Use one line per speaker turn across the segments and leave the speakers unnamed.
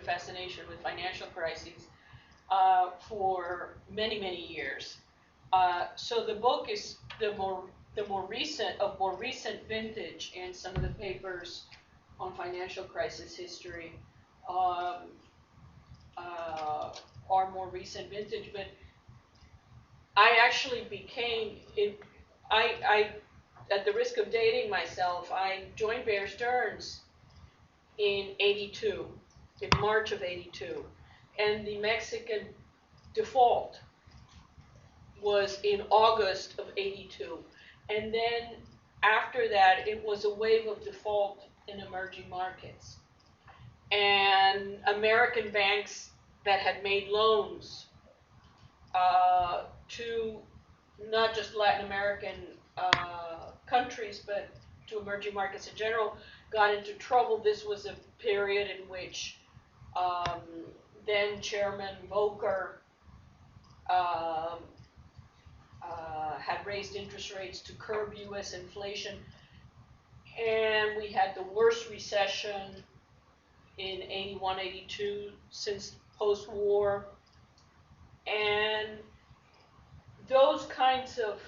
fascination with financial crises for many, many years. So the book is more recent vintage, and some of the papers on financial crisis history are more recent vintage. But I actually I at the risk of dating myself, I joined Bear Stearns in '82, in March of '82, and the Mexican default was in August of '82, and then after that it was a wave of default in emerging markets, and American banks that had made loans to not just Latin American countries, but to emerging markets in general, got into trouble. This was a period in which then Chairman Volcker had raised interest rates to curb U.S. inflation, and we had the worst recession in '81, '82 since post-war. And those kinds of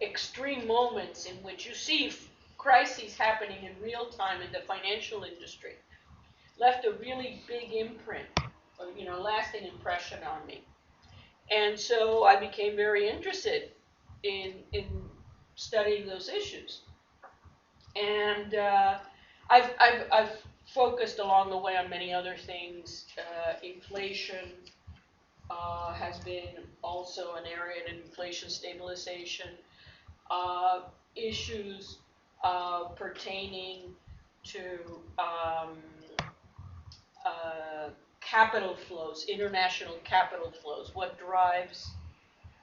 extreme moments in which you see crises happening in real time in the financial industry left a really big imprint, lasting impression on me. And so I became very interested in studying those issues. And I've focused along the way on many other things. Inflation has been also an area in inflation stabilization. Issues pertaining to capital flows, international capital flows, what drives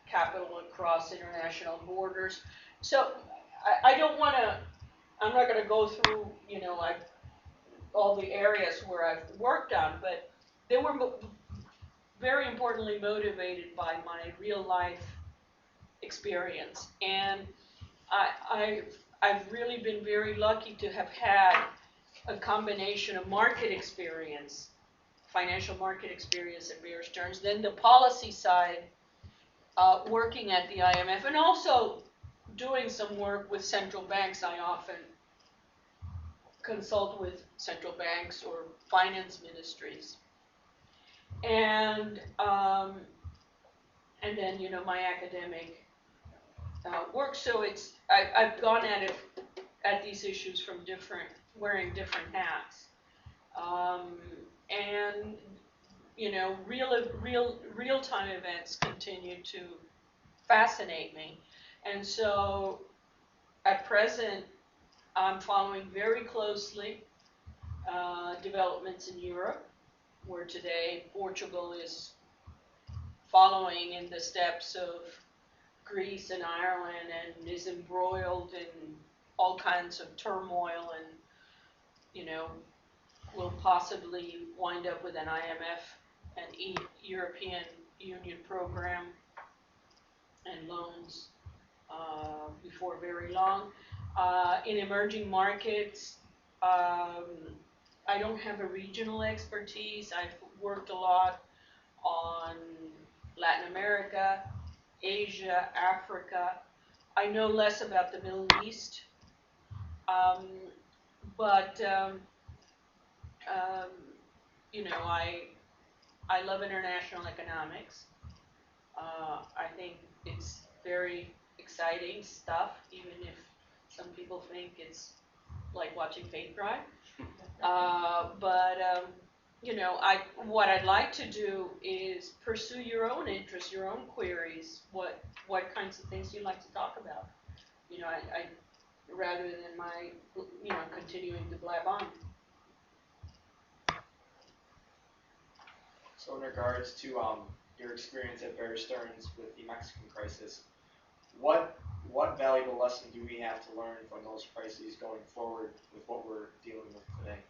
capital across international borders. So I'm not going to go through, all the areas where I've worked on, but they were very importantly motivated by my real life experience. And I've really been very lucky to have had a combination of market experience, financial market experience at Bear Stearns, then the policy side, working at the IMF, and also doing some work with central banks. I often consult with central banks or finance ministries. And then, my academic work. So I've gone at these issues from wearing different hats. And real-time events continue to fascinate me. And so at present, I'm following very closely developments in Europe, where today Portugal is following in the steps of Greece and Ireland and is embroiled in all kinds of turmoil and, will possibly wind up with an IMF and European Union program and loans before very long. In emerging markets, I don't have a regional expertise. I've worked a lot on Latin America, Asia, Africa. I know less about the Middle East, but I love international economics. I think it's very exciting stuff, even if some people think it's like watching paint dry. What I'd like to do is pursue your own interests, your own queries, what kinds of things you like to talk about. I rather than my, continuing to blab on.
So in regards to your experience at Bear Stearns with the Mexican crisis, what valuable lesson do we have to learn from those crises going forward with what we're dealing with today?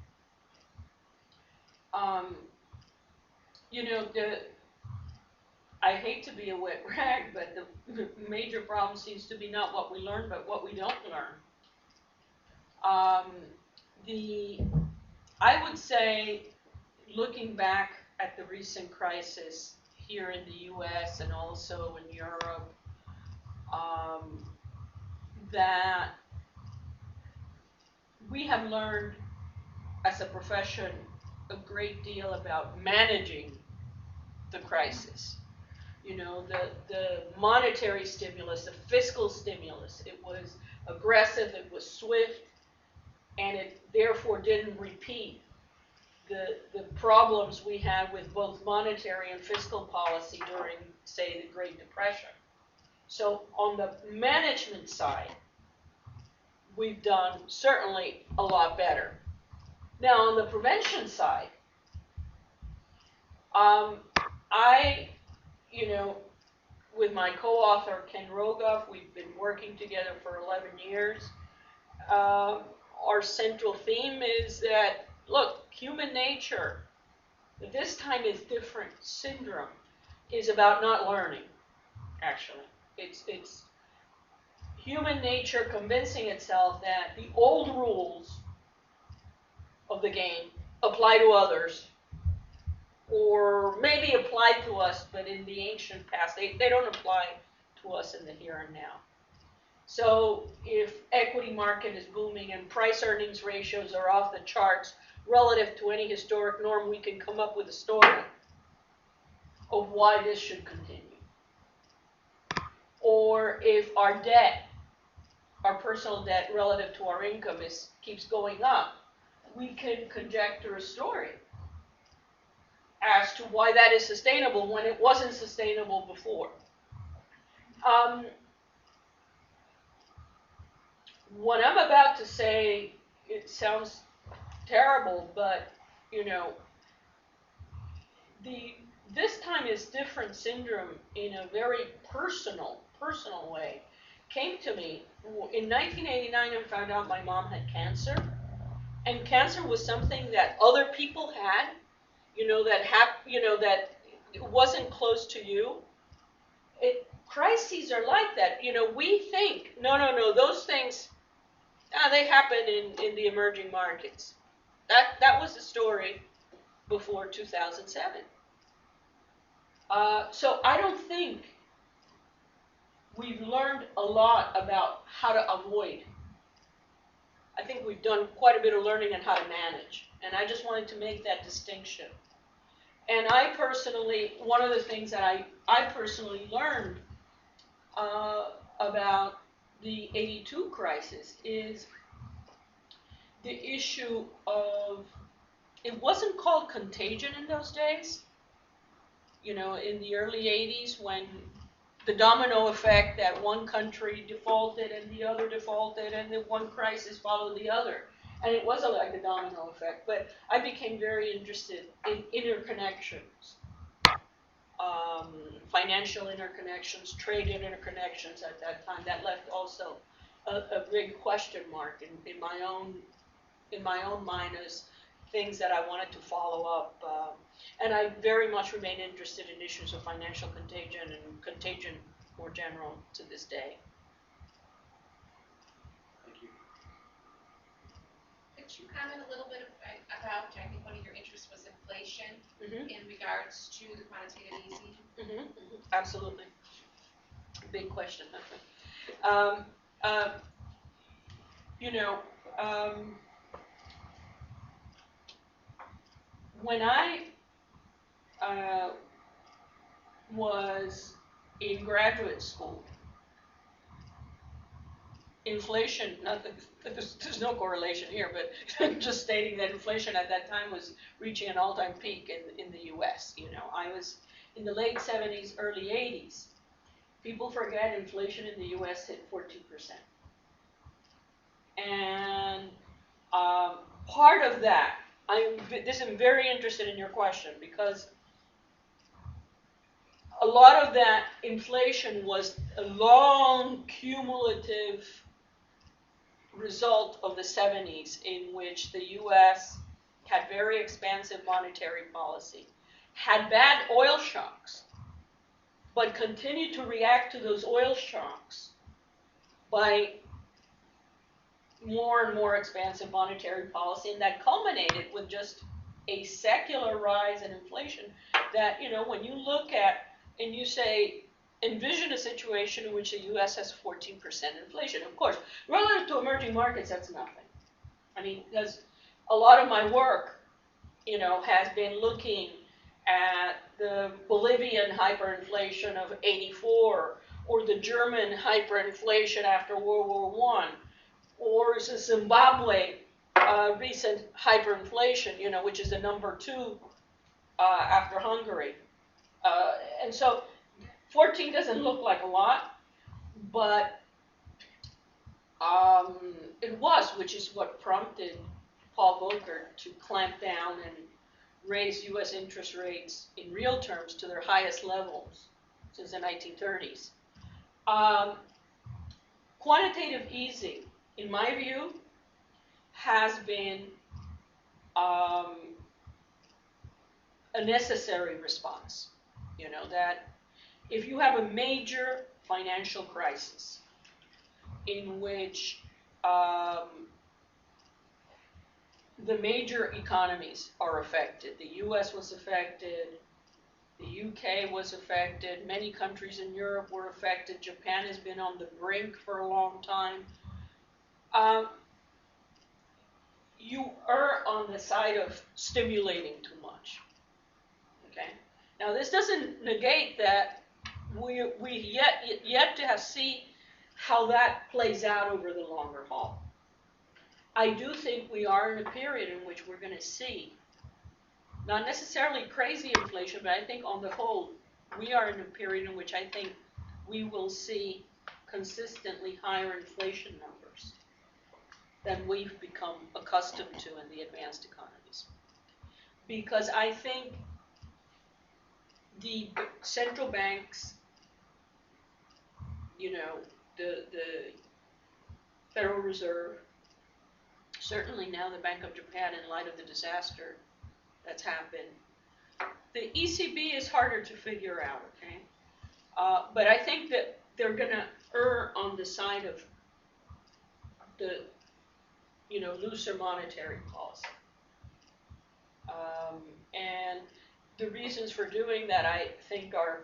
I hate to be a wet rag, but the major problem seems to be not what we learn, but what we don't learn. I would say, looking back at the recent crisis here in the US and also in Europe, that we have learned as a profession a great deal about managing the crisis. You know, the monetary stimulus, the fiscal stimulus, it was aggressive, it was swift, and it therefore didn't repeat the problems we had with both monetary and fiscal policy during, say, the Great Depression. So on the management side, we've done certainly a lot better. Now on the prevention side, with my co-author Ken Rogoff, we've been working together for 11 years. Our central theme is that, look, human nature, this time is different syndrome, is about not learning, actually. It's human nature convincing itself that the old rules of the game apply to others, or maybe apply to us, but in the ancient past, they don't apply to us in the here and now. So if equity market is booming and price earnings ratios are off the charts relative to any historic norm, we can come up with a story of why this should continue. Or if our debt, our personal debt relative to our income keeps going up, we can conjecture a story as to why that is sustainable when it wasn't sustainable before. What I'm about to say, it sounds terrible, but this time is different syndrome in a very personal way came to me in 1989. I found out my mom had cancer, and cancer was something that other people had, that it wasn't close to you. Crises are like that. We think, no, those things, they happen in the emerging markets. That was the story before 2007. So I don't think we've learned a lot about how to avoid. I think we've done quite a bit of learning on how to manage, and I just wanted to make that distinction. And I personally, one of the things that I personally learned about the 82 crisis is the issue of, it wasn't called contagion in those days. In the early 80s, when the domino effect that one country defaulted and the other defaulted and the one crisis followed the other. And it wasn't like the domino effect, but I became very interested in interconnections, financial interconnections, trade interconnections at that time. That left also a big question mark in my own mind as things that I wanted to follow up. And I very much remain interested in issues of financial contagion and contagion more general to this day.
Thank you.
Could you comment a little bit about, I think one of your interests was inflation in regards to the quantitative easing?
Absolutely. Big question. When I was in graduate school, inflation, there's no correlation here, but just stating that inflation at that time was reaching an all-time peak in the US. I was in the late 70s, early 80s. People forget inflation in the US hit 14%. And part of that, I'm very interested in your question, because a lot of that inflation was a long cumulative result of the 70s, in which the US had very expansive monetary policy, had bad oil shocks, but continued to react to those oil shocks by more and more expansive monetary policy, and that culminated with just a secular rise in inflation that, when you look at and you say, envision a situation in which the U.S. has 14% inflation. Of course, relative to emerging markets, that's nothing. I mean, because a lot of my work, has been looking at the Bolivian hyperinflation of '84, or the German hyperinflation after World War I, or the Zimbabwe recent hyperinflation, which is the number 2 after Hungary. And so 14 doesn't look like a lot, but it was, which is what prompted Paul Volcker to clamp down and raise U.S. interest rates in real terms to their highest levels since the 1930s. Quantitative easing, in my view, has been a necessary response. That if you have a major financial crisis in which the major economies are affected, the US was affected, the UK was affected, many countries in Europe were affected, Japan has been on the brink for a long time, you err on the side of stimulating too much. Okay? Now this doesn't negate that we yet to see how that plays out over the longer haul. I do think we are in a period in which we're going to see, not necessarily crazy inflation, but I think on the whole, we are in a period in which I think we will see consistently higher inflation numbers than we've become accustomed to in the advanced economies. Because I think the central banks, the Federal Reserve, certainly now the Bank of Japan, in light of the disaster that's happened. The ECB is harder to figure out, okay? But I think that they're going to err on the side of the, looser monetary policy. And the reasons for doing that, I think, are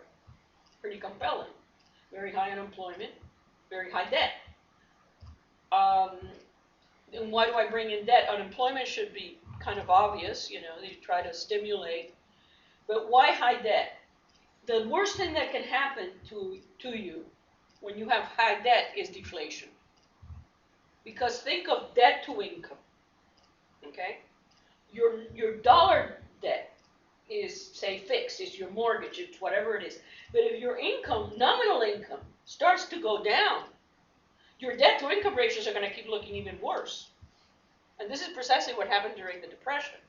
pretty compelling. Very high unemployment, very high debt. And why do I bring in debt? Unemployment should be kind of obvious, you try to stimulate. But why high debt? The worst thing that can happen to you when you have high debt is deflation. Because think of debt to income, okay? Your dollar debt is, say, fixed, it's your mortgage, it's whatever it is. But if your income, nominal income, starts to go down, your debt to income ratios are going to keep looking even worse. And this is precisely what happened during the Depression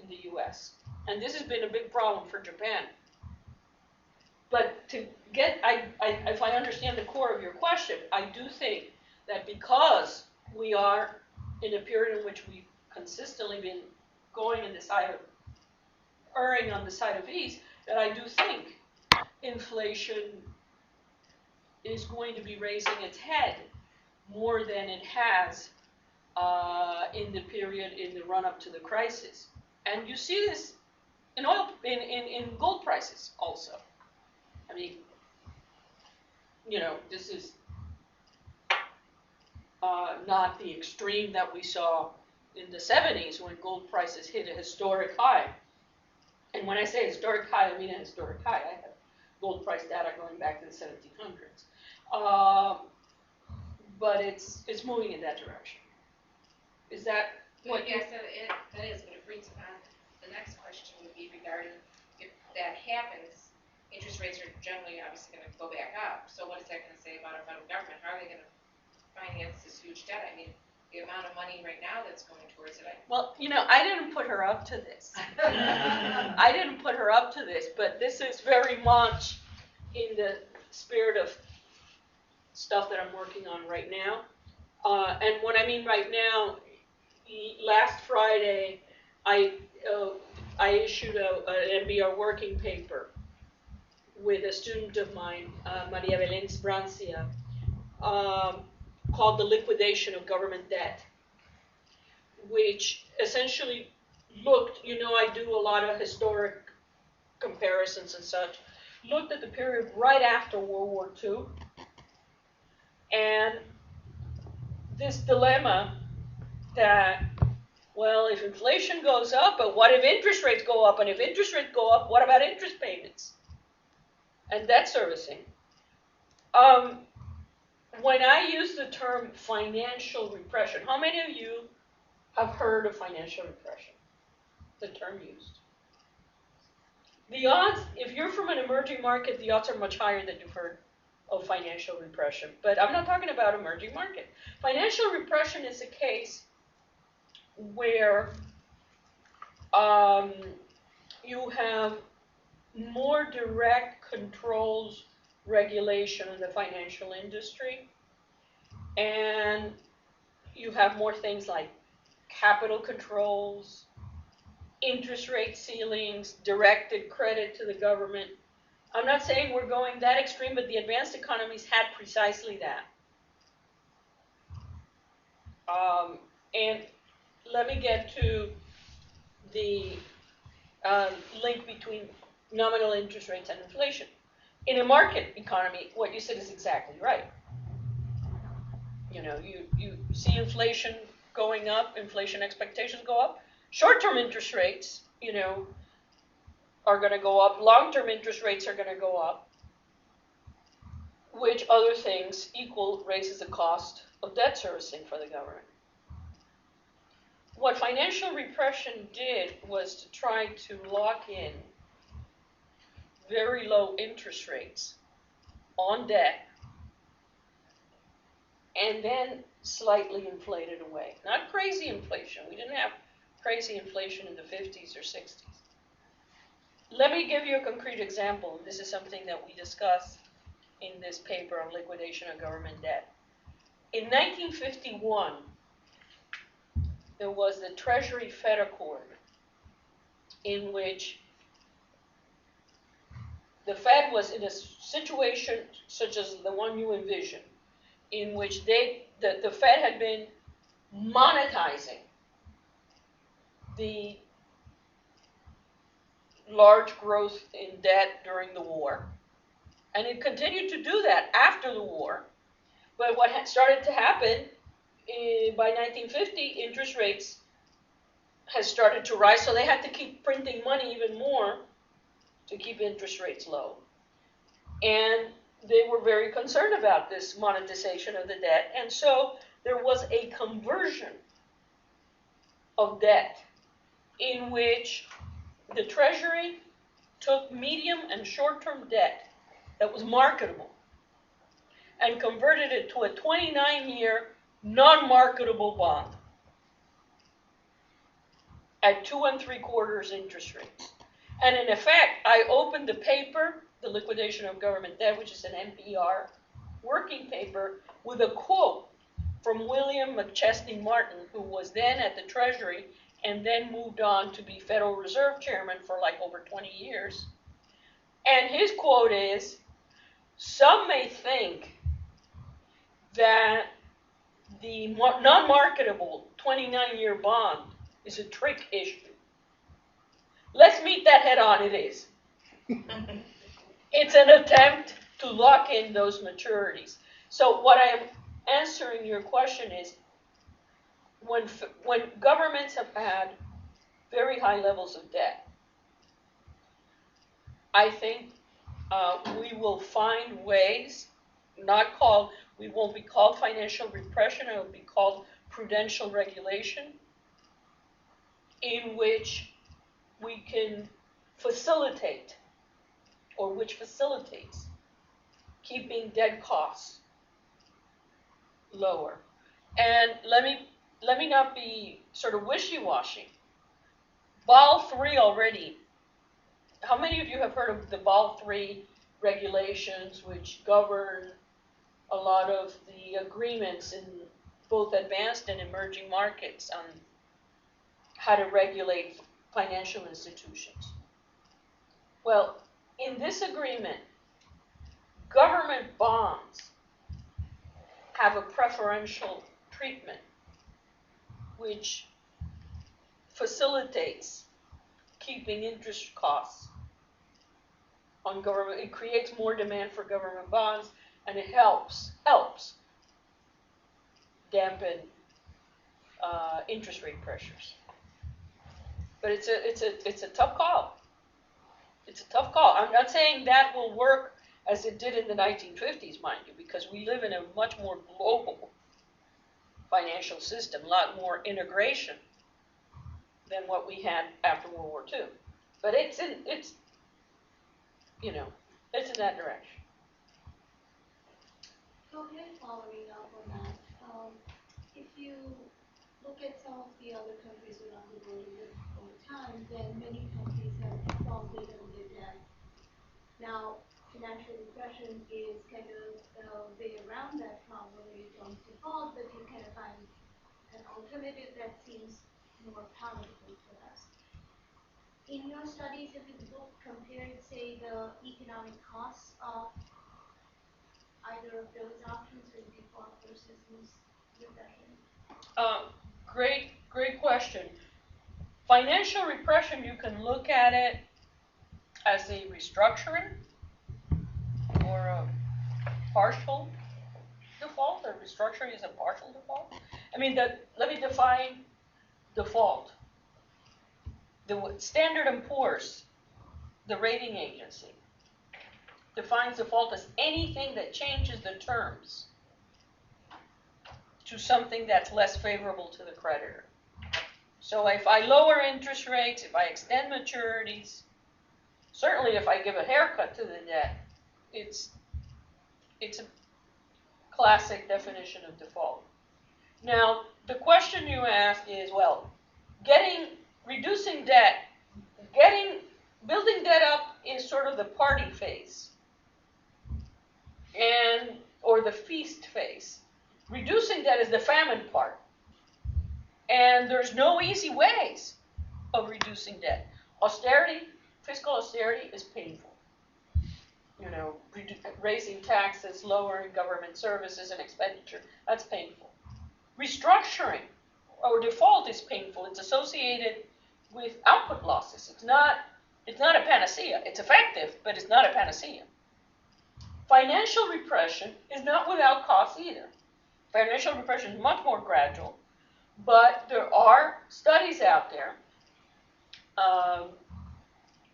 in the US. And this has been a big problem for Japan. But to get, if I understand the core of your question, I do think that because we are in a period in which we've consistently been going in the side of, erring on the side of ease, that I do think inflation is going to be raising its head more than it has in the period in the run-up to the crisis. And you see this in in gold prices also. I mean, this is not the extreme that we saw in the 70s when gold prices hit a historic high. And when I say historic high, I mean a historic high. I have gold price data going back to the 1700s. But it's moving in that direction. Is that what?
Yes, that is, but it brings on the next question would be regarding if that happens, interest rates are generally obviously going to go back up. So what is that going to say about our federal government? How are they going to finance this huge debt? I mean, the amount of money right now that's going towards it.
Well, I didn't put her up to this. I didn't put her up to this, but this is very much in the spirit of stuff that I'm working on right now. And what I mean right now, last Friday, I issued an MBR working paper with a student of mine, Maria Belén Sprancia, called The Liquidation of Government Debt, which essentially looked, I do a lot of historic comparisons and such, looked at the period right after World War II, and this dilemma that, well, if inflation goes up, but what if interest rates go up? And if interest rates go up, what about interest payments and debt servicing? When I use the term financial repression, how many of you have heard of financial repression? The term used. The odds, if you're from an emerging market, the odds are much higher that you've heard of financial repression. But I'm not talking about emerging market. Financial repression is a case where you have more direct controls, regulation in the financial industry, and you have more things like capital controls, interest rate ceilings, directed credit to the government. I'm not saying we're going that extreme, but the advanced economies had precisely that. And let me get to the link between nominal interest rates and inflation. In a market economy, what you said is exactly right. You see inflation going up, inflation expectations go up. Short-term interest rates, are going to go up. Long-term interest rates are going to go up, which other things equal raises the cost of debt servicing for the government. What financial repression did was to try to lock in very low interest rates on debt and then slightly inflate it away. Not crazy inflation. We didn't have crazy inflation in the 50s or 60s. Let me give you a concrete example. This is something that we discuss in this paper on liquidation of government debt. In 1951, there was the Treasury-Fed Accord, in which the Fed was in a situation such as the one you envision, in which the Fed had been monetizing the large growth in debt during the war, and it continued to do that after the war. But what had started to happen by 1950, interest rates has started to rise, so they had to keep printing money even more to keep interest rates low. And they were very concerned about this monetization of the debt, and so there was a conversion of debt in which the Treasury took medium and short-term debt that was marketable and converted it to a 29-year non-marketable bond at 2 3/4 interest rates. And in effect, I opened the paper, The Liquidation of Government Debt, which is an NPR working paper, with a quote from William McChesney Martin, who was then at the Treasury and then moved on to be Federal Reserve Chairman for like over 20 years. And his quote is, "Some may think that the non-marketable 29-year bond is a trick issue. Let's meet that head on, it is." It's an attempt to lock in those maturities. So what I am answering your question is, when governments have had very high levels of debt, I think we will find ways, we won't be called financial repression, it will be called prudential regulation, in which we can facilitate, or which facilitates, keeping debt costs lower. And let me not be sort of wishy-washy. Basel III already. How many of you have heard of the Basel III regulations, which govern a lot of the agreements in both advanced and emerging markets on how to regulate financial institutions? Well, in this agreement, government bonds have a preferential treatment, which facilitates keeping interest costs on government. It creates more demand for government bonds, and it helps dampen interest rate pressures. But it's a tough call. It's a tough call. I'm not saying that will work as it did in the 1950s, mind you, because we live in a much more global financial system, a lot more integration than what we had after World War II. But it's in that direction.
Okay, following up on that, if you look at some of the other countries around the world over time, then many countries have defaulted on their debt. Now, financial repression is kind of a way around that problem where you don't default, but you kind of find an alternative that seems more palatable for us. In your studies, have you compared, say, the economic costs of either of those options, or default versus repression?
Great question. Financial repression, you can look at it as a restructuring or a partial default, or restructuring is a partial default. I mean, let me define default. The Standard & Poor's, the rating agency, defines default as anything that changes the terms to something that's less favorable to the creditor. So if I lower interest rates, if I extend maturities, certainly if I give a haircut to the debt, it's a classic definition of default. Now, the question you ask is, well, reducing debt, building debt up is sort of the party phase, or the feast phase. Reducing debt is the famine part. And there's no easy ways of reducing debt. Fiscal austerity is painful. Raising taxes, lowering government services and expenditure, that's painful. Restructuring or default is painful. It's associated with output losses. It's not a panacea. It's effective, but it's not a panacea. Financial repression is not without cost either. Financial repression is much more gradual, but there are studies out there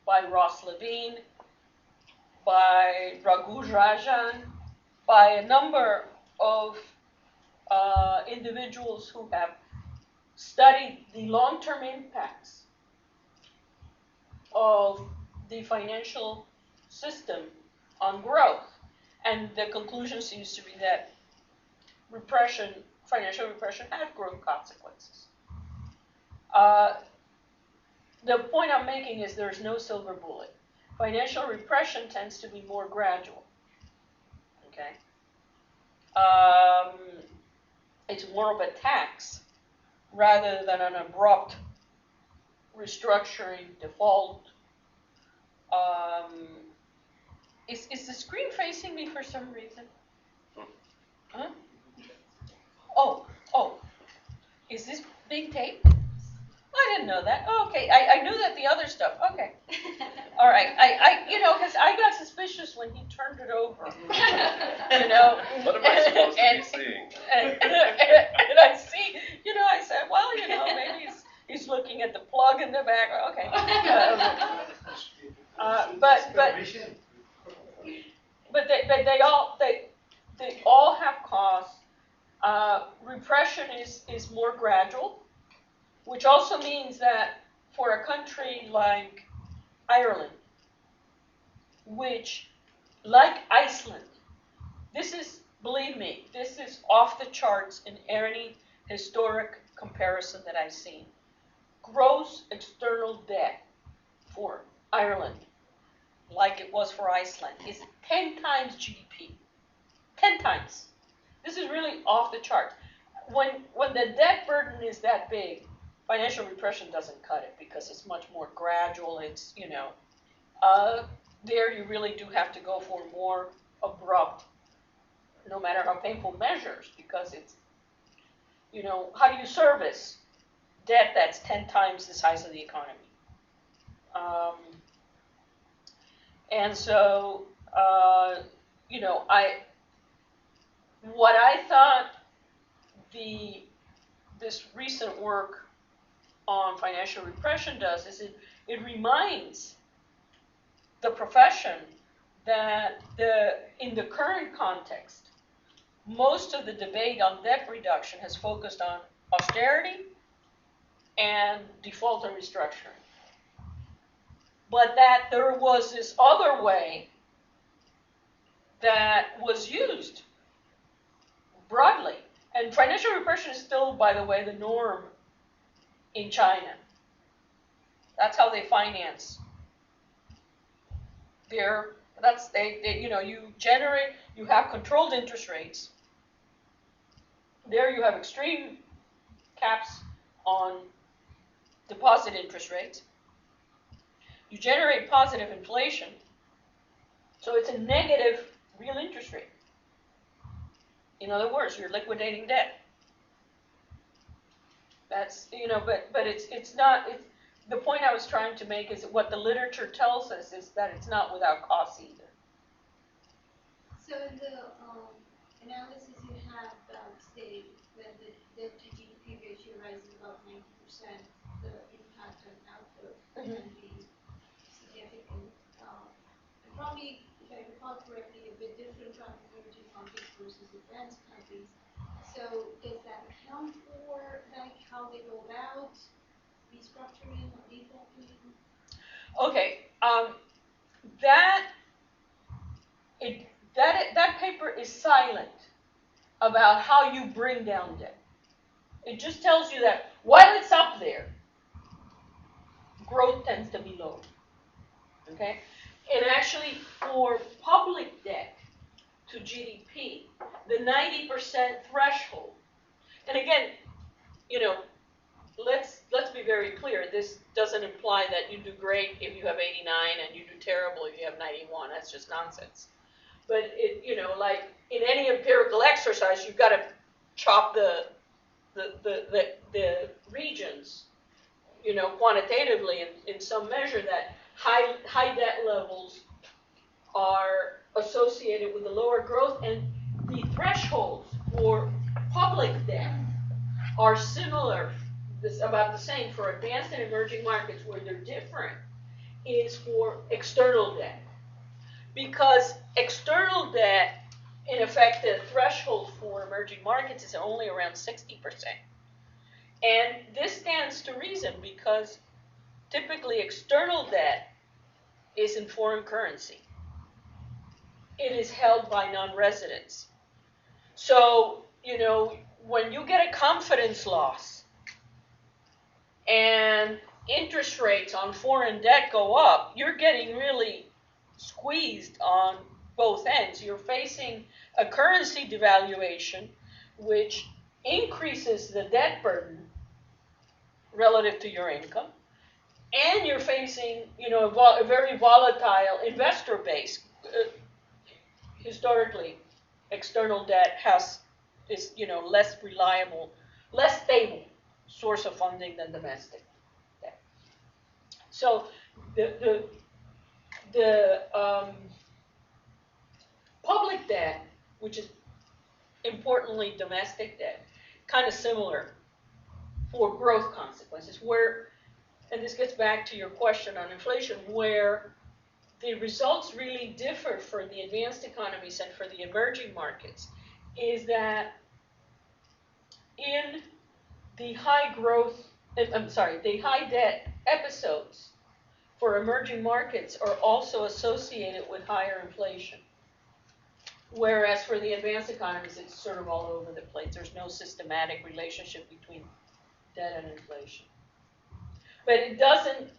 by Ross Levine, by Raghuj Rajan, by a number of individuals who have studied the long-term impacts of the financial system on growth. And the conclusion seems to be that financial repression has growth consequences. The point I'm making is there's no silver bullet. Financial repression tends to be more gradual. Okay? It's more of a tax rather than an abrupt restructuring, default. Is the screen facing me for some reason? Huh? Oh. Is this being taped? I didn't know that. Oh, okay. I knew that the other stuff. Okay. All right. Because I got suspicious when he turned it over.
What am I supposed to be seeing?
And I see, I said, well, maybe he's looking at the plug in the back. Okay. But they all have costs. Repression is more gradual, which also means that for a country like Ireland, which, like Iceland, believe me, this is off the charts in any historic comparison that I've seen. Gross external debt for Ireland, like it was for Iceland, is 10 times GDP. 10 times. This is really off the charts. When the debt burden is that big, financial repression doesn't cut it because it's much more gradual. It's, there you really do have to go for more abrupt, no matter how painful, measures, because it's, how do you service debt that's 10 times the size of the economy. And so, what I thought this recent work on financial repression does is it reminds the profession that in the current context, most of the debate on debt reduction has focused on austerity and default and restructuring. But that there was this other way that was used broadly. And financial repression is still, by the way, the norm in China. That's how they finance you have controlled interest rates. There you have extreme caps on deposit interest rates. You generate positive inflation, so it's a negative real interest rate. In other words, you're liquidating debt. That's, but it's not, the point I was trying to make is that what the literature tells us is that it's not without cost either.
So in the analysis you have, say, when the debt to GDP ratio rises above 90%, the impact on output can be significant. And probably, if I recall correctly, a bit different from emerging markets versus advanced countries. So does that account for how they go about restructuring or defaulting?
Okay, that paper is silent about how you bring down debt. It just tells you that while it's up there, growth tends to be low. Okay, and actually for public debt to GDP, the 90% threshold, and again, let's be very clear. This doesn't imply that you do great if you have 89 and you do terrible if you have 91. That's just nonsense. But like in any empirical exercise, you've got to chop the regions, quantitatively in some measure that high debt levels are associated with the lower growth, and the thresholds for public debt are similar. This about the same for advanced and emerging markets. Where they're different is for external debt, because external debt, in effect, the threshold for emerging markets is only around 60%. And this stands to reason because typically external debt is in foreign currency. It is held by non-residents. So, when you get a confidence loss and interest rates on foreign debt go up, you're getting really squeezed on both ends. You're facing a currency devaluation, which increases the debt burden relative to your income, and you're facing, a very volatile investor base. Historically, external debt is less reliable, less stable source of funding than domestic debt. So the public debt, which is importantly domestic debt, kind of similar for growth consequences, and this gets back to your question on inflation, where the results really differ for the advanced economies and for the emerging markets, is that in the high debt episodes for emerging markets are also associated with higher inflation. Whereas for the advanced economies, it's sort of all over the place. There's no systematic relationship between debt and inflation. But it doesn't,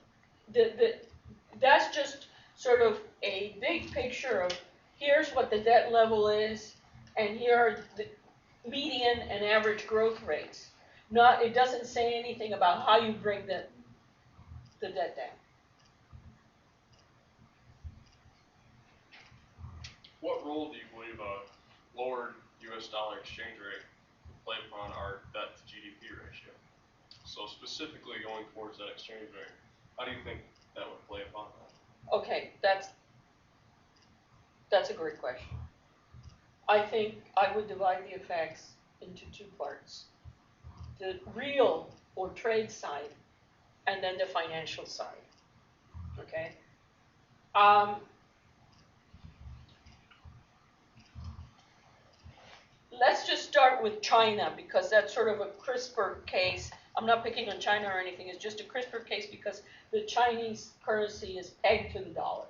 that's just sort of a big picture of here's what the debt level is, and here are the median and average growth rates. It doesn't say anything about how you bring the debt down.
What role do you believe a lowered U.S. dollar exchange rate will play upon our debt to GDP ratio? So So specifically going towards that exchange rate, how do you think that would play upon that?
Okay, that's a great question. I think I would divide the effects into two parts. The real or trade side, and then the financial side, okay? Let's just start with China, because that's sort of a crisper case. I'm not picking on China or anything, it's just a crisper case because the Chinese currency is pegged to the dollar,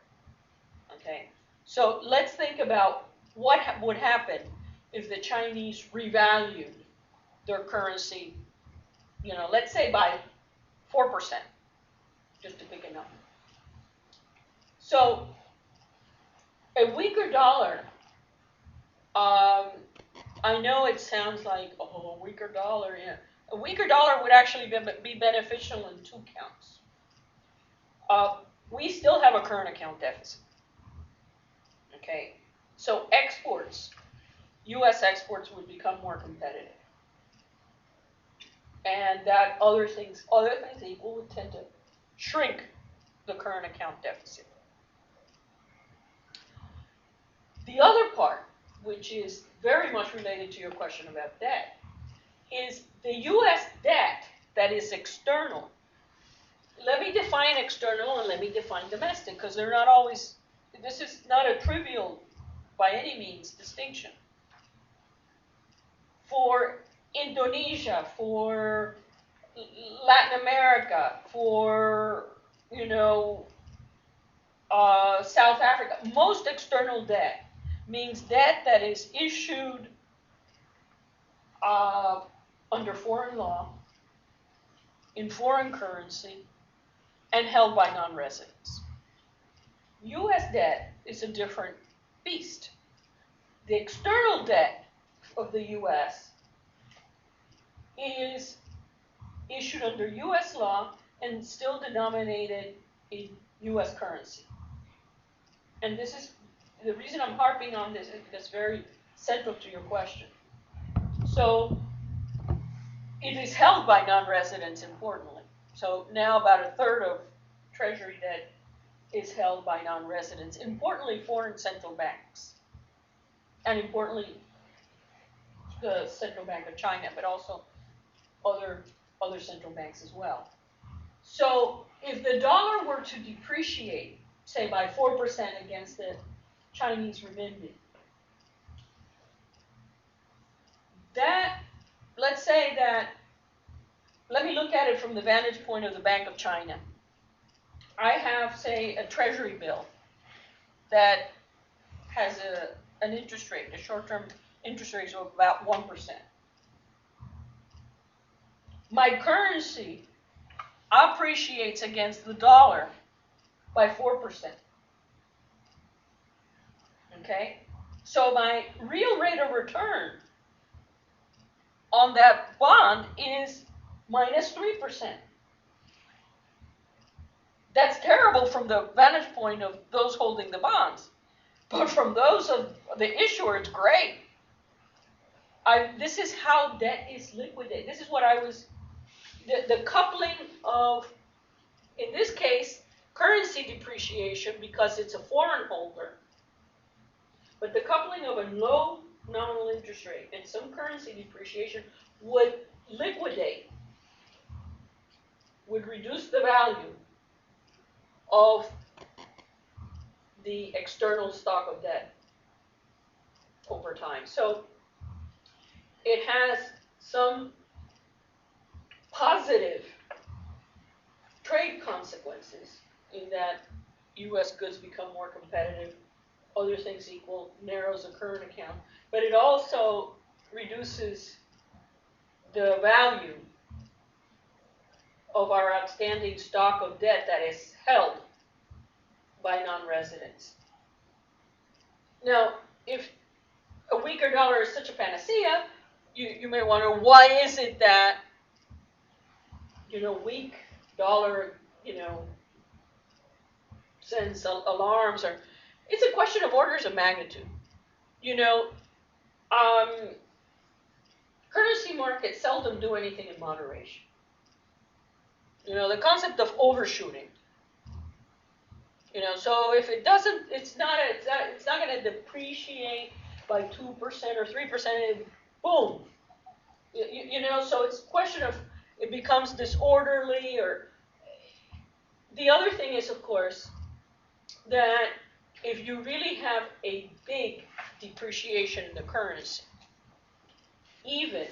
okay? So let's think about what would happen if the Chinese revalued their currency, let's say by 4%, just to pick a number. So a weaker dollar, I know it sounds like, a weaker dollar, yeah. A weaker dollar would actually be beneficial in two counts. We still have a current account deficit, okay? So exports, U.S. exports would become more competitive. And that other things equal would tend to shrink the current account deficit. The other part, which is very much related to your question about debt, is the U.S. debt that is external. Let me define external and let me define domestic, because they're not always, this is not a trivial, by any means, distinction. For Indonesia, for Latin America, for, South Africa, most external debt means debt that is issued under foreign law, in foreign currency, and held by non-residents. U.S. debt is a different beast. The external debt of the U.S. is issued under U.S. law and still denominated in U.S. currency. And this is, the reason I'm harping on this is because it's very central to your question. So it is held by non-residents, importantly. So now about a third of Treasury debt is held by non-residents, importantly foreign central banks, and importantly the Central Bank of China, but also other central banks as well. So if the dollar were to depreciate, say by 4% against the Chinese renminbi, let's say that, let me look at it from the vantage point of the Bank of China. I have, say, a treasury bill that has an interest rate, a short-term interest rate of about 1%. My currency appreciates against the dollar by 4%. Okay? So my real rate of return on that bond is minus 3%. That's terrible from the vantage point of those holding the bonds. But from those of the issuer, it's great. This is how debt is liquidated. This is what the coupling of, in this case, currency depreciation because it's a foreign holder, but the coupling of a low nominal interest rate and some currency depreciation would reduce the value of the external stock of debt over time. So it has some positive trade consequences in that U.S. goods become more competitive, other things equal, narrows the current account, but it also reduces the value of our outstanding stock of debt that is held by non-residents. Now, if a weaker dollar is such a panacea, you may wonder, why is it that, weak dollar, sends alarms, or it's a question of orders of magnitude. Currency markets seldom do anything in moderation. The concept of overshooting. So if it doesn't, it's not going to depreciate by 2% or 3%. Boom. So it's a question of it becomes disorderly, or the other thing is, of course, that if you really have a big depreciation in the currency, even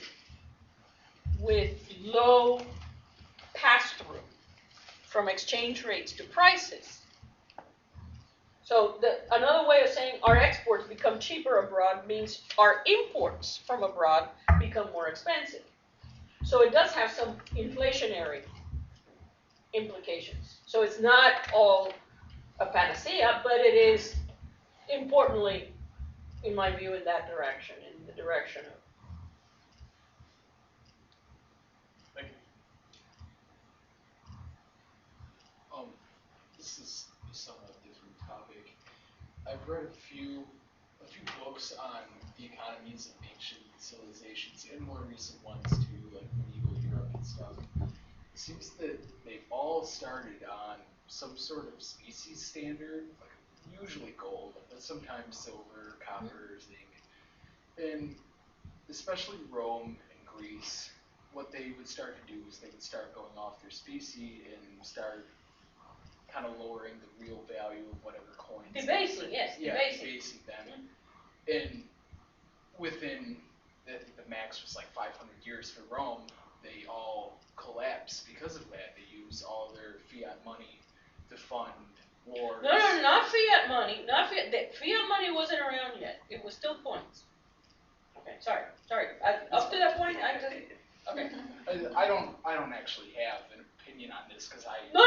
with low pass-through from exchange rates to prices. So another way of saying our exports become cheaper abroad means our imports from abroad become more expensive. So it does have some inflationary implications. So it's not all a panacea, but it is importantly, in my view, in that direction, in the direction of.
Thank you.
This is a somewhat different topic. I've read a few books on the economies of ancient civilizations and more recent ones too, like medieval Europe and stuff. It seems that they've all started on some sort of species standard, like usually gold, but sometimes silver, copper, zinc. And especially Rome and Greece, what they would start to do is they would start going off their specie and start kind of lowering the real value of whatever coins.
Debasing, yes,
yeah,
debasing.
Debasing them. And within, I think the max was like 500 years for Rome, they all collapse because of that. They use all their fiat money to fund wars.
No, not fiat money. Not fiat. Fiat money wasn't around yet. It was still coins. Okay, sorry. Up to that point, okay.
I don't actually have an opinion on this because I.
No.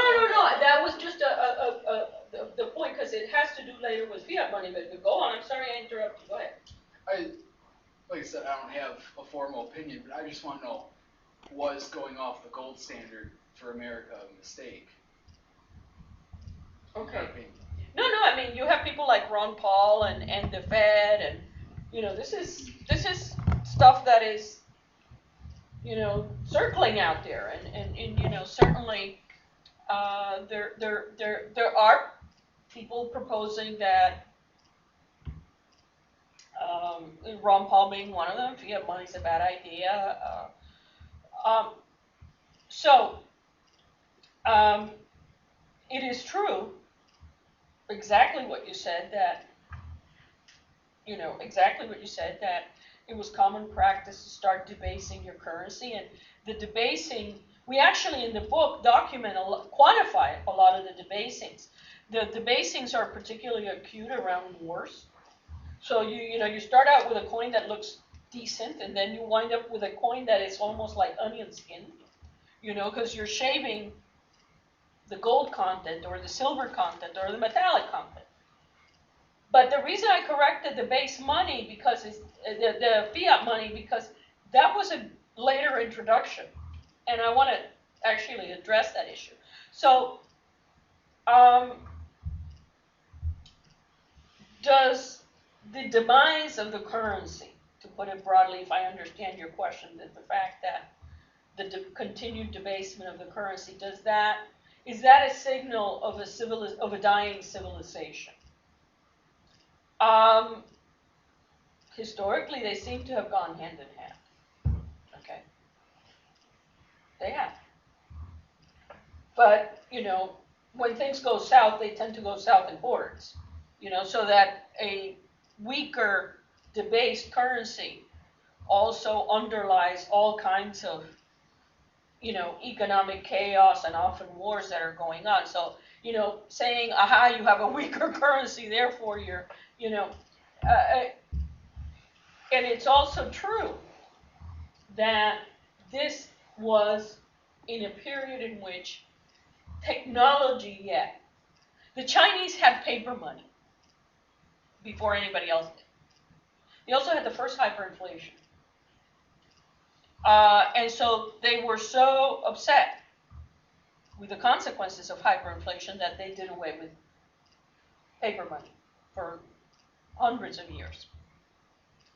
That was just the point, because it has to do later with fiat money. But go on. I'm sorry I interrupted. Go ahead.
Like I said, I don't have a formal opinion, but I just want to know, was going off the gold standard for America a mistake?
Okay. No. I mean, you have people like Ron Paul and the Fed, and this is stuff that is circling out there, and certainly there are people proposing that. Ron Paul being one of them, fiat money's a bad idea. It is true, exactly what you said, that it was common practice to start debasing your currency, and the debasing, we actually in the book quantify a lot of the debasings. The debasings are particularly acute around wars. So you start out with a coin that looks decent, and then you wind up with a coin that is almost like onion skin, because you're shaving the gold content or the silver content or the metallic content. But the reason I corrected the base money, because it's the fiat money, because that was a later introduction, and I want to actually address that issue. So, does the demise of the currency, to put it broadly, if I understand your question, that the fact that the continued debasement of the currency, is that a signal of a dying civilization? Historically, they seem to have gone hand in hand. Okay, they have. But when things go south, they tend to go south in hordes. So that a weaker, debased currency also underlies all kinds of, economic chaos and often wars that are going on. So, saying, aha, you have a weaker currency, therefore you're, and it's also true that this was in a period in which technology, the Chinese had paper money before anybody else did. They also had the first hyperinflation. And so they were so upset with the consequences of hyperinflation that they did away with paper money for hundreds of years.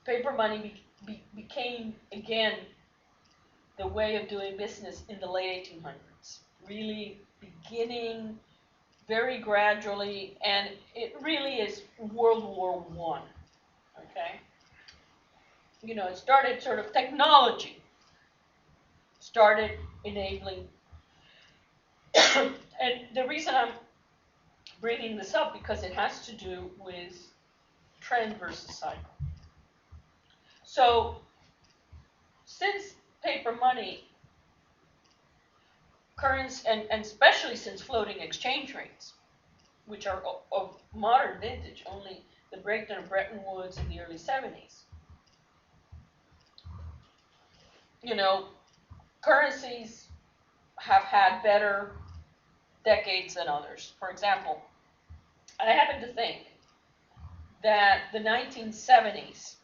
Paper money became, again, the way of doing business in the late 1800s. really beginning very gradually, and it really is World War I, okay? It started sort of technology, started enabling, and the reason I'm bringing this up because it has to do with trend versus cycle. So, since paper money, currency, and especially since floating exchange rates, which are of modern vintage, only the breakdown of Bretton Woods in the early 70s, currencies have had better decades than others. For example, I happen to think that the 1970s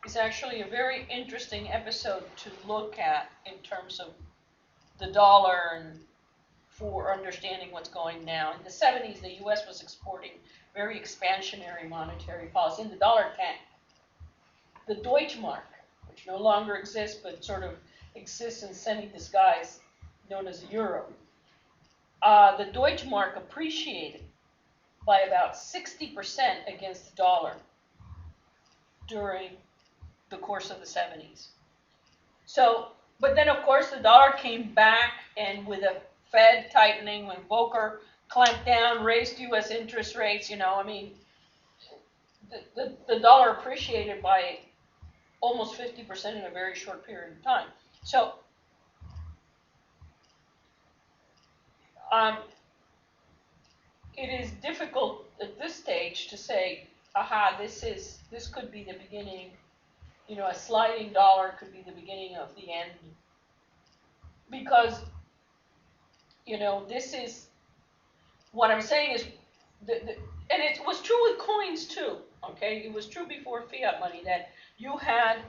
is actually a very interesting episode to look at in terms of the dollar and for understanding what's going now. In the 70s, the US was exporting very expansionary monetary policy, and the dollar tanked. The Deutschmark, which no longer exists but sort of exists in semi-disguise, known as the euro, the Deutschmark appreciated by about 60% against the dollar during the course of the 70s. So, but then of course the dollar came back, and with a Fed tightening, when Volcker clamped down, raised US interest rates, the dollar appreciated by almost 50% in a very short period of time. So, it is difficult at this stage to say, aha, this could be the beginning, a sliding dollar could be the beginning of the end. Because, this is, what I'm saying is, and it was true with coins too, okay? It was true before fiat money that you had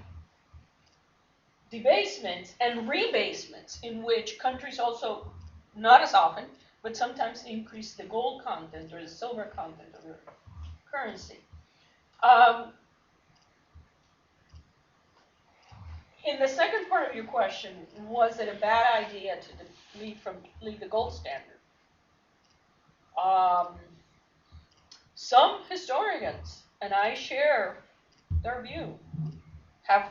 debasements and rebasements in which countries also, not as often, but sometimes increase the gold content or the silver content of their currency. In the second part of your question, was it a bad idea to leave the gold standard? Some historians, and I share their view, have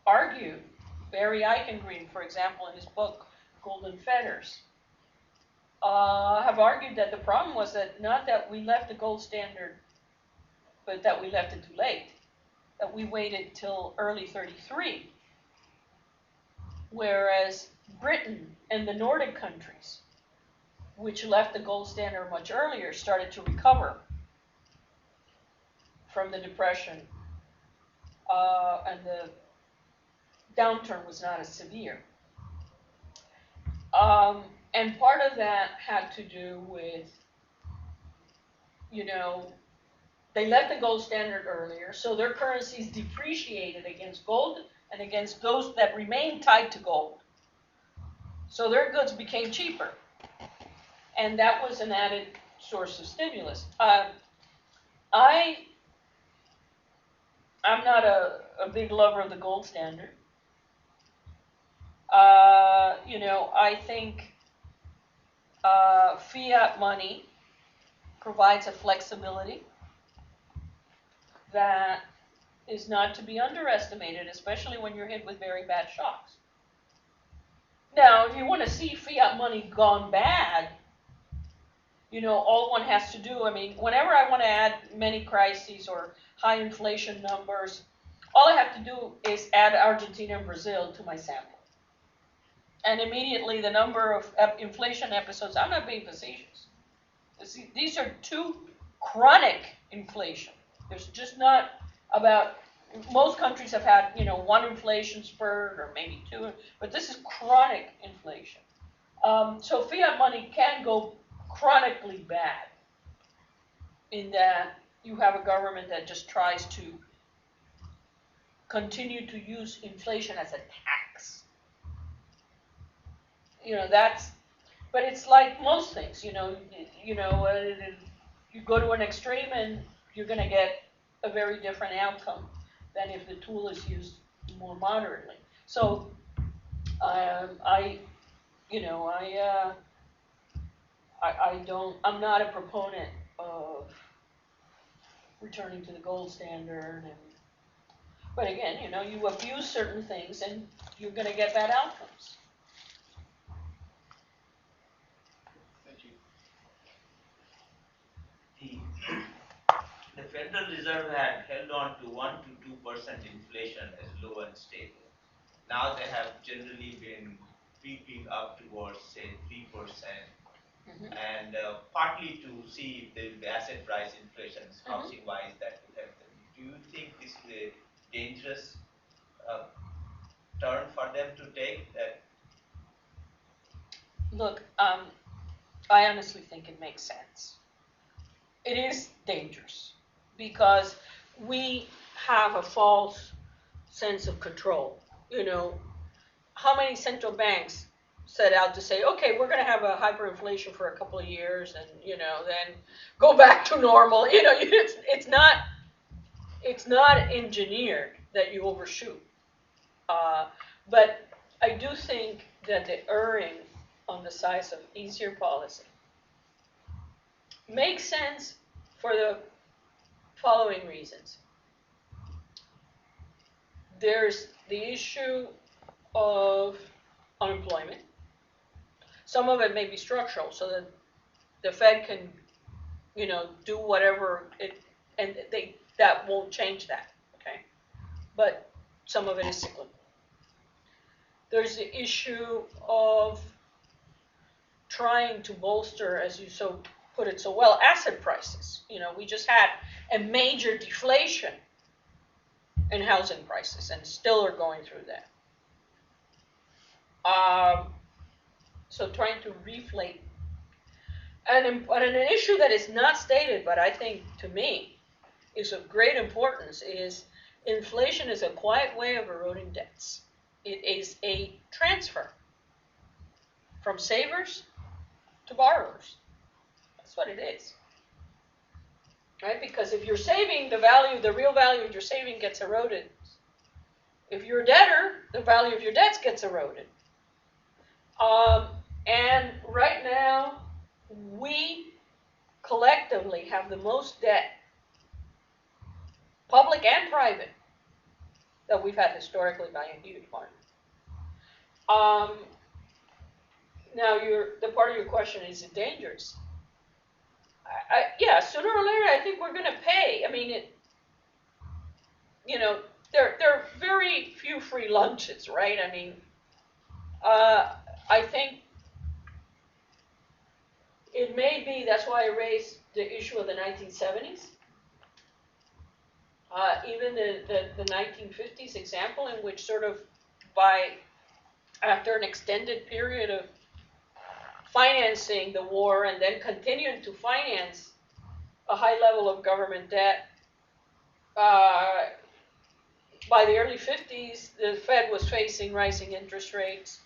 argued, Barry Eichengreen, for example, in his book, Golden Fetters, have argued that the problem was that not that we left the gold standard, but that we left it too late, that we waited till early 33, whereas Britain and the Nordic countries, which left the gold standard much earlier, started to recover from the Depression, and the downturn was not as severe. And part of that had to do with, they left the gold standard earlier, so their currencies depreciated against gold and against those that remained tied to gold. So their goods became cheaper. And that was an added source of stimulus. I'm not a big lover of the gold standard. I think fiat money provides a flexibility that is not to be underestimated, especially when you're hit with very bad shocks. Now, if you want to see fiat money gone bad, all one has to do, whenever I want to add many crises or high inflation numbers, all I have to do is add Argentina and Brazil to my sample. And immediately the number of inflation episodes, I'm not being facetious. These are two chronic inflation. There's just not about, most countries have had, one inflation spurt or maybe two, but this is chronic inflation. So fiat money can go chronically bad in that you have a government that just tries to continue to use inflation as a tax. But it's like most things, you go to an extreme and you're going to get a very different outcome than if the tool is used more moderately. So, I'm not a proponent of returning to the gold standard, but again, you abuse certain things and you're gonna get bad outcomes.
Thank you.
The Federal Reserve had held on to 1 to 2% inflation as low and stable. Now they have generally been creeping up towards, say, 3%, and partly to see if the asset price inflation is housing-wise that would help them. Do you think this is a dangerous turn for them to take? That
Look, I honestly think it makes sense. It is dangerous because we have a false sense of control. How many central banks set out to say, okay, we're going to have a hyperinflation for a couple of years and, then go back to normal. It's not engineered that you overshoot. But I do think that the erring on the side of easier policy makes sense for the following reasons. There's the issue of unemployment. Some of it may be structural, so that the Fed can, do whatever that won't change that, okay? But some of it is cyclical. There's the issue of trying to bolster, as you put it so well, asset prices. We just had a major deflation in housing prices and still are going through that. So trying to reflate. And an issue that is not stated, but I think to me is of great importance, is inflation is a quiet way of eroding debts. It is a transfer from savers to borrowers. That's what it is. Right? Because if you're saving, the real value of your saving gets eroded. If you're a debtor, the value of your debts gets eroded. And right now, we collectively have the most debt, public and private, that we've had historically by a huge margin. Now, the part of your question, is it dangerous? Yeah, sooner or later, I think we're going to pay. I mean, there are very few free lunches, right? I mean, I think it may be, that's why I raised the issue of the 1970s. Even the 1950s example, in which sort of after an extended period of financing the war and then continuing to finance a high level of government debt, by the early 50s, the Fed was facing rising interest rates.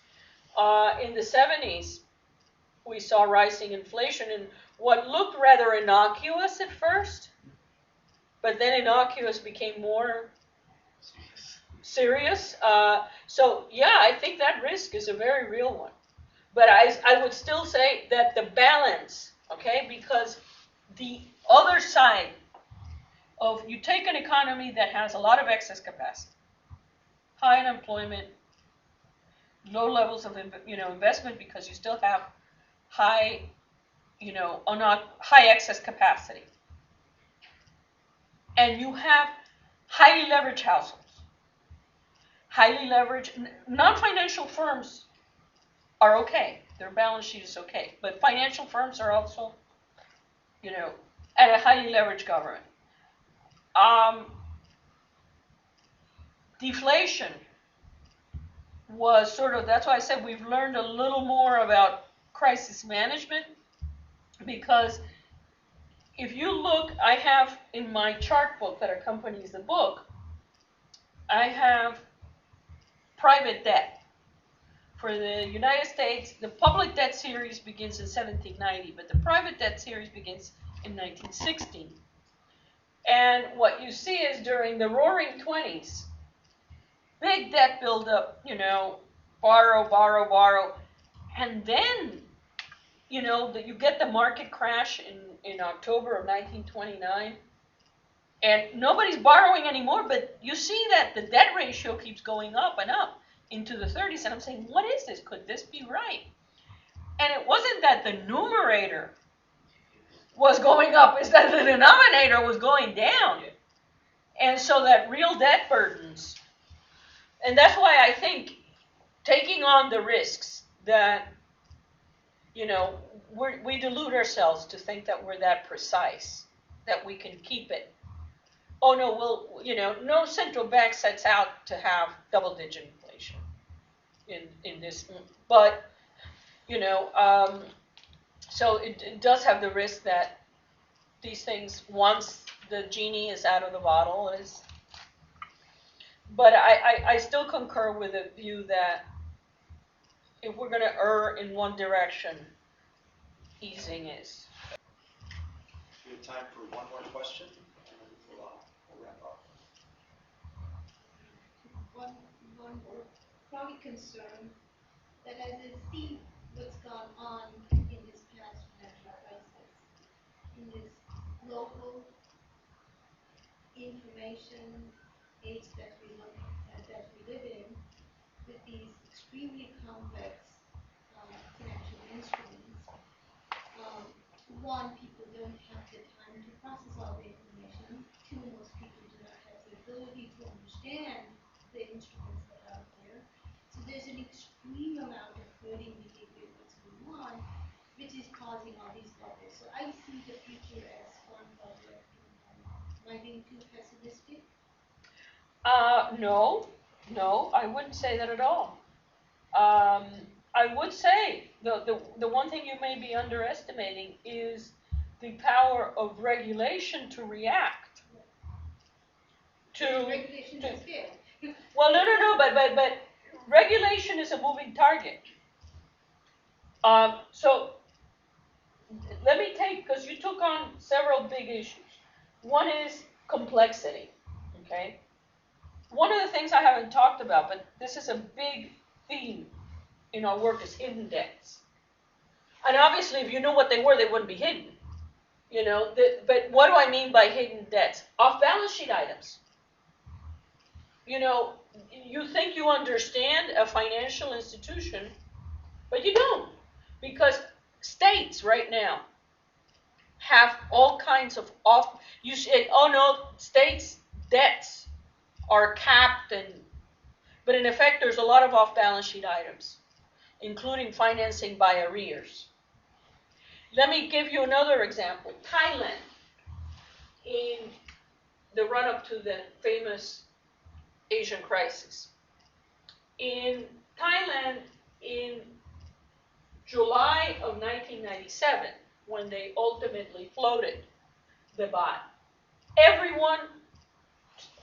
In the 70s, we saw rising inflation, and what looked rather innocuous at first, but then innocuous became more serious. So yeah, I think that risk is a very real one. But I would still say that the balance, okay, because the other side of, you take an economy that has a lot of excess capacity, high unemployment, low levels of investment because you still have high excess capacity, and you have highly leveraged households, highly leveraged non-financial firms are okay. Their balance sheet is okay. But financial firms are also, and a highly leveraged government. Deflation was that's why I said we've learned a little more about crisis management, because if you look, I have in my chart book that accompanies the book, I have private debt. For the United States, the public debt series begins in 1790, but the private debt series begins in 1916. And what you see is during the Roaring 20s, big debt buildup, borrow. And then, you know, you get the market crash in October of 1929, and nobody's borrowing anymore, but you see that the debt ratio keeps going up and up into the 30s, and I'm saying, what is this? Could this be right? And it wasn't that the numerator was going up, it's that the denominator was going down. And so that real debt burdens, and that's why I think taking on the risks that, you know, we delude ourselves to think that we're that precise, that we can keep it. Oh no, well, you know, no central bank sets out to have double-digit inflation in this, but, you know, so it does have the risk that these things, once the genie is out of the bottle, is. But I still concur with the view that if we're going to err in one direction, easing is.
We have time for one more question, and then we'll wrap up.
One more probably concern that as I see what's gone on in this past financial crisis, in this global information age that we live in, with these extremely complex financial instruments, one, people don't have the time to process all the information. Two, most people do not have the ability to understand the instruments that are out there. So there's an extreme amount of herding behavior that's going on, which is causing all these bubbles. So I see the future as one bubble after another. Am I being too pessimistic?
No, I wouldn't say that at all. I would say the one thing you may be underestimating is the power of regulation to react to.
Regulation is there.
Well, no, but regulation is a moving target. So let me take, because you took on several big issues. One is complexity, okay? One of the things I haven't talked about, but this is a big theme in our work, is hidden debts. And obviously, if you knew what they were, they wouldn't be hidden. You know, but what do I mean by hidden debts? Off-balance sheet items. You know, you think you understand a financial institution, but you don't. Because states right now have all kinds of you say, oh no, states' debts are capped, but in effect there's a lot of off-balance sheet items, including financing by arrears. Let me give you another example. Thailand, in the run-up to the famous Asian crisis. In Thailand, in July of 1997, when they ultimately floated the baht, everyone,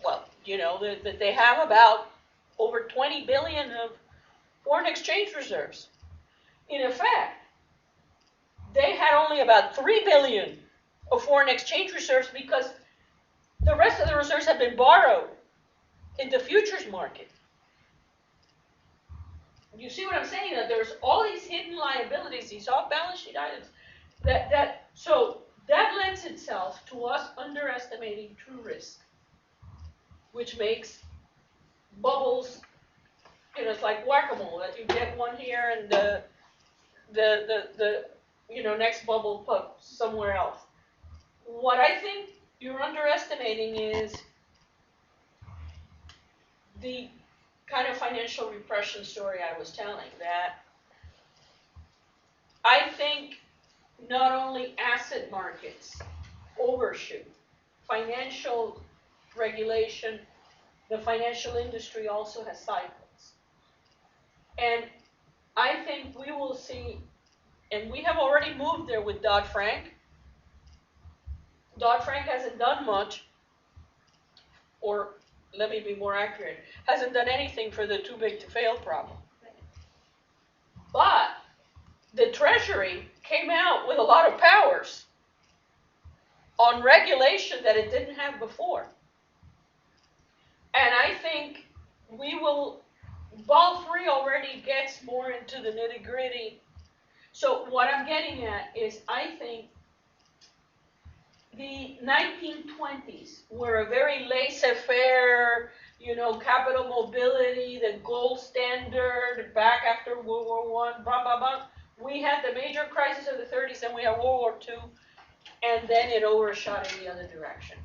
well, you know, that they have about over 20 billion of foreign exchange reserves. In effect, they had only about 3 billion of foreign exchange reserves because the rest of the reserves had been borrowed in the futures market. You see what I'm saying? That there's all these hidden liabilities, these off-balance sheet items, so that lends itself to us underestimating true risk, which makes bubbles, you know, it's like whack-a-mole, that you get one here and the you know, next bubble pops somewhere else. What I think you're underestimating is the kind of financial repression story I was telling, that I think not only asset markets overshoot, financial regulation, the financial industry also has cycles. And I think we will see, and we have already moved there with Dodd-Frank. Dodd-Frank hasn't done much, or let me be more accurate, hasn't done anything for the too big to fail problem. But the Treasury came out with a lot of powers on regulation that it didn't have before. And I think we will Ball 3 already gets more into the nitty gritty. So what I'm getting at is, I think the 1920s were a very laissez-faire, capital mobility, the gold standard, back after World War I, blah, blah, blah. We had the major crisis of the 30s, and we had World War II, and then it overshot in the other direction.